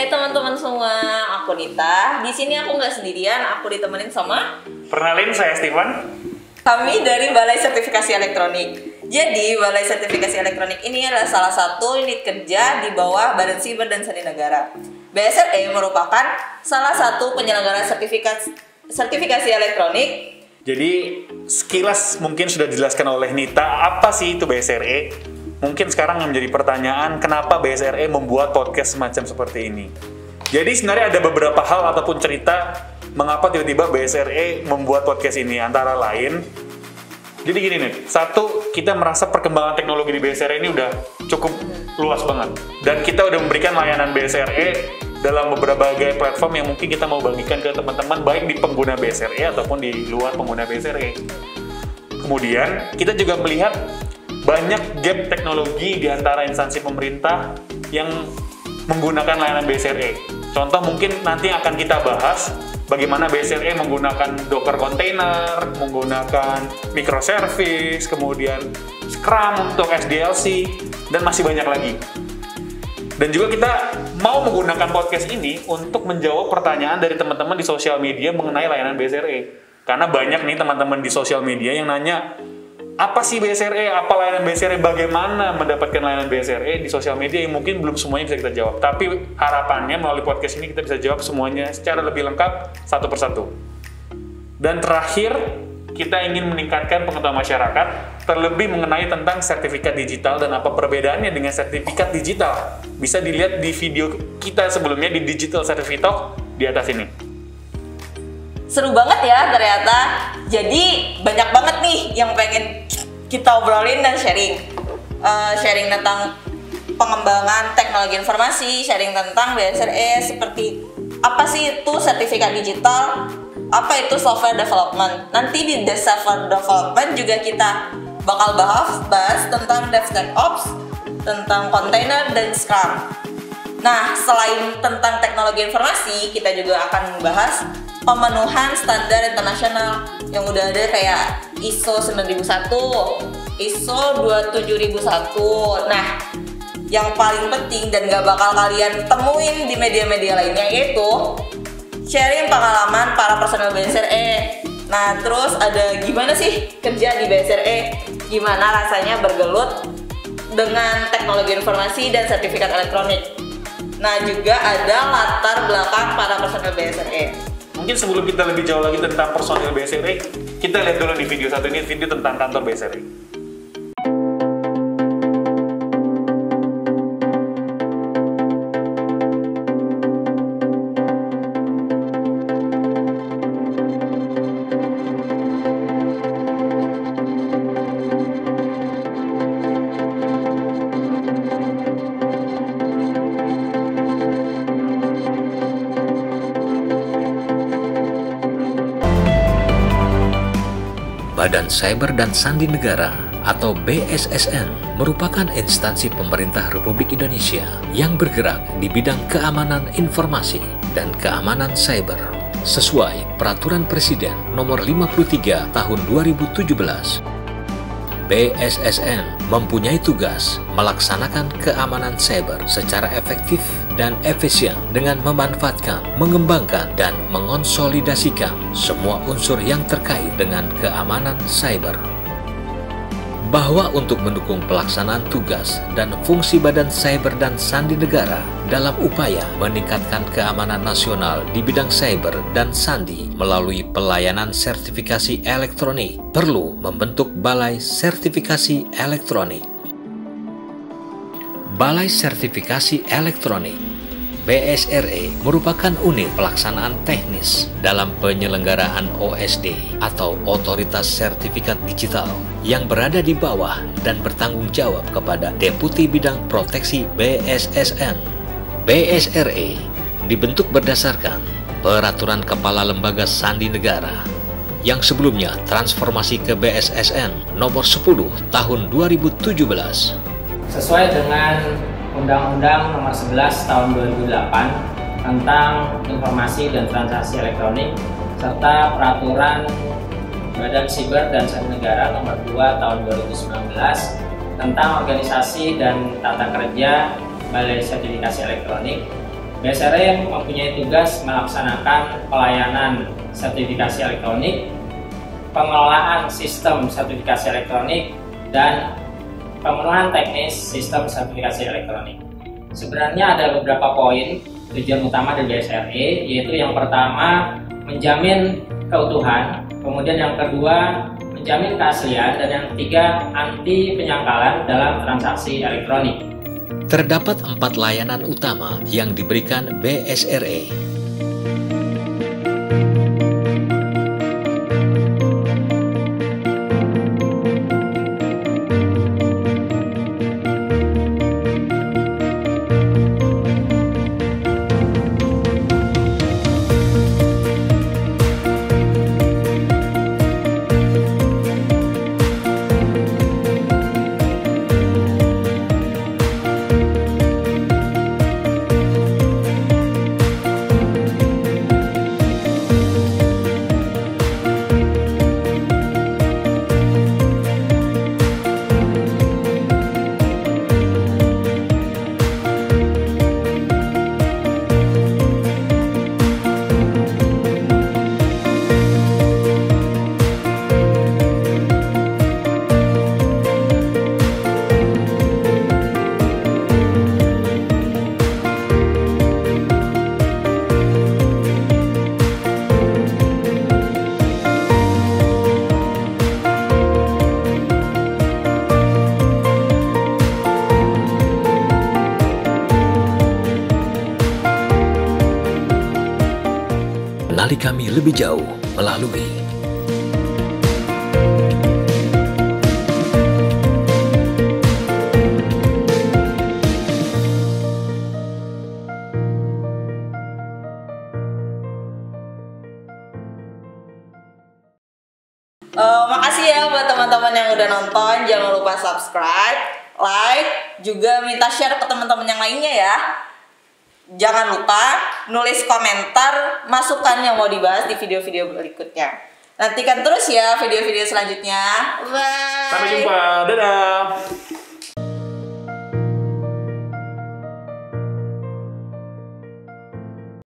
Hai teman-teman semua, aku Nita. Di sini aku nggak sendirian, aku ditemenin sama. Perkenalin, saya Steven. Kami dari Balai Sertifikasi Elektronik. Jadi Balai Sertifikasi Elektronik ini adalah salah satu unit kerja di bawah Badan Siber dan Sandi Negara. BSRE merupakan salah satu penyelenggara sertifikasi elektronik. Jadi sekilas mungkin sudah dijelaskan oleh Nita apa sih itu BSRE. Mungkin sekarang yang menjadi pertanyaan, kenapa BSRE membuat podcast semacam seperti ini. Jadi sebenarnya ada beberapa hal ataupun cerita mengapa tiba-tiba BSRE membuat podcast ini. Antara lain, jadi gini nih, satu, kita merasa perkembangan teknologi di BSRE ini udah cukup luas banget. Dan kita udah memberikan layanan BSRE dalam beberapa platform yang mungkin kita mau bagikan ke teman-teman, baik di pengguna BSRE ataupun di luar pengguna BSRE. Kemudian, kita juga melihat banyak gap teknologi di antara instansi pemerintah yang menggunakan layanan BSRE. Contoh mungkin nanti akan kita bahas bagaimana BSRE menggunakan Docker container, menggunakan microservice, kemudian Scrum untuk SDLC, dan masih banyak lagi. Dan juga kita mau menggunakan podcast ini untuk menjawab pertanyaan dari teman-teman di sosial media mengenai layanan BSRE. Karena banyak nih teman-teman di sosial media yang nanya, apa sih BSRE, apa layanan BSRE, bagaimana mendapatkan layanan BSRE di sosial media yang mungkin belum semuanya bisa kita jawab. Tapi harapannya melalui podcast ini kita bisa jawab semuanya secara lebih lengkap satu persatu. Dan terakhir, kita ingin meningkatkan pengetahuan masyarakat terlebih mengenai tentang sertifikat digital dan apa perbedaannya dengan sertifikat digital. Bisa dilihat di video kita sebelumnya di Digital Certificate Talk di atas ini. Seru banget ya ternyata. Jadi banyak banget nih yang pengen kita obrolin dan sharing. Sharing tentang pengembangan teknologi informasi, sharing tentang BSRE, seperti apa sih itu sertifikat digital, apa itu software development. Nanti di software development juga kita bakal bahas tentang DevSecOps, tentang container dan Scrum. Nah, selain tentang teknologi informasi, kita juga akan membahas pemenuhan standar internasional yang udah ada kayak ISO 9001, ISO 27001. Nah, yang paling penting dan gak bakal kalian temuin di media-media lainnya yaitu sharing pengalaman para personel BSRE. Nah, terus ada gimana sih kerja di BSRE, gimana rasanya bergelut dengan teknologi informasi dan sertifikat elektronik. Nah, juga ada latar belakang para personel BSRE. Mungkin sebelum kita lebih jauh lagi tentang personil BSRE, kita lihat dulu di video satu ini, video tentang kantor BSRE. Badan Siber dan Sandi Negara atau BSSN merupakan instansi pemerintah Republik Indonesia yang bergerak di bidang keamanan informasi dan keamanan cyber sesuai Peraturan Presiden Nomor 53 Tahun 2017. BSSN mempunyai tugas melaksanakan keamanan cyber secara efektif dan efisien dengan memanfaatkan, mengembangkan, dan mengonsolidasikan semua unsur yang terkait dengan keamanan cyber. Bahwa untuk mendukung pelaksanaan tugas dan fungsi Badan Siber dan Sandi Negara dalam upaya meningkatkan keamanan nasional di bidang cyber dan sandi melalui pelayanan sertifikasi elektronik, perlu membentuk Balai Sertifikasi Elektronik. Balai Sertifikasi Elektronik BSRE merupakan unit pelaksanaan teknis dalam penyelenggaraan OSD atau Otoritas Sertifikat Digital yang berada di bawah dan bertanggung jawab kepada Deputi Bidang Proteksi BSSN. BSRE dibentuk berdasarkan Peraturan Kepala Lembaga Sandi Negara yang sebelumnya transformasi ke BSSN Nomor 10 Tahun 2017. Sesuai dengan Undang-Undang Nomor 11 Tahun 2008 tentang Informasi dan Transaksi Elektronik serta Peraturan Badan Siber dan Sandi Negara Nomor 2 Tahun 2019 tentang Organisasi dan Tata Kerja Balai Sertifikasi Elektronik, BSRE mempunyai tugas melaksanakan pelayanan sertifikasi elektronik, pengelolaan sistem sertifikasi elektronik, dan pemenuhan teknis sistem sertifikasi elektronik. Sebenarnya ada beberapa poin tujuan utama dari BSRE, yaitu yang pertama menjamin keutuhan, kemudian yang kedua menjamin keaslian, dan yang ketiga anti penyangkalan dalam transaksi elektronik. Terdapat 4 layanan utama yang diberikan BSRE. Kenali kami lebih jauh melalui makasih ya buat teman-teman yang udah nonton. Jangan lupa subscribe, like, juga minta share ke teman-teman yang lainnya ya. Jangan lupa nulis komentar masukan yang mau dibahas di video-video berikutnya. Nantikan terus ya video-video selanjutnya. Bye. Sampai jumpa. Dadah.